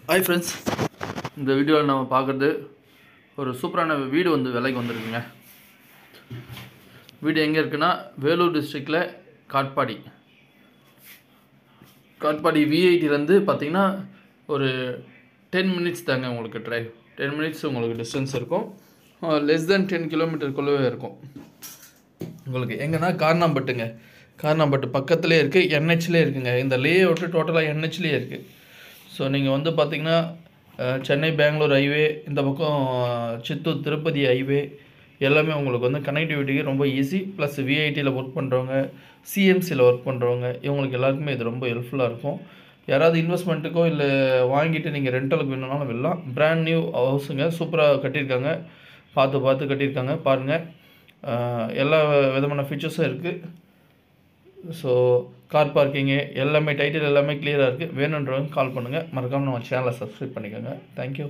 Hi friends, இந்த வீடியோவில் நம்ம பார்க்குறது ஒரு சூப்பரான வீடு விலைக்கு வந்திருக்குங்க. வீடு எங்கே இருக்குன்னா வேலூர் டிஸ்ட்ரிக்டில் காட்பாடி V80லேருந்து பார்த்தீங்கன்னா ஒரு 10 மினிட்ஸ் தாங்க உங்களுக்கு ட்ரைவ். 10 மினிட்ஸ் உங்களுக்கு டிஸ்டன்ஸ் இருக்கும். லெஸ் தென் 10 கிலோமீட்டருக்குள்ளவே இருக்கும். உங்களுக்கு எங்கன்னா காரணம்பட்டு பக்கத்துலேயே இருக்குது, NHலேயே இருக்குங்க. இந்த லே அவுட்டு டோட்டலாக NHலேயே இருக்குது. ஸோ நீங்கள் பார்த்தீங்கன்னா சென்னை பெங்களூர் ஹைவே, இந்த பக்கம் சித்தூர் திருப்பதி ஹைவே எல்லாமே உங்களுக்கு கனெக்டிவிட்டிக்கு ரொம்ப ஈஸி. ப்ளஸ் V80யில் ஒர்க் பண்ணுறவங்க, CMCயில் ஒர்க் பண்ணுறவங்க, இவங்களுக்கு எல்லாருக்குமே இது ரொம்ப ஹெல்ப்ஃபுல்லாக இருக்கும். யாராவது இன்வெஸ்ட்மெண்ட்டுக்கோ இல்லை வாங்கிட்டு நீங்கள் ரெண்டலுக்கு வேணும்னாலும் விடலாம். பிராண்ட் நியூ ஹவுஸுங்க, சூப்பராக கட்டியிருக்காங்க. பார்த்து கட்டியிருக்காங்க பாருங்கள். எல்லா விதமான ஃபீச்சர்ஸும் இருக்குது. ஸோ கார் பார்க்கிங்கு எல்லாமே, டைட்டில் எல்லாமே கிளியராக இருக்குது. வேணுன்றவங்க கால் பண்ணுங்கள். மறக்காமல் நம்ம சேனலை சப்ஸ்கிரைப் பண்ணிக்கோங்க. தேங்க்யூ.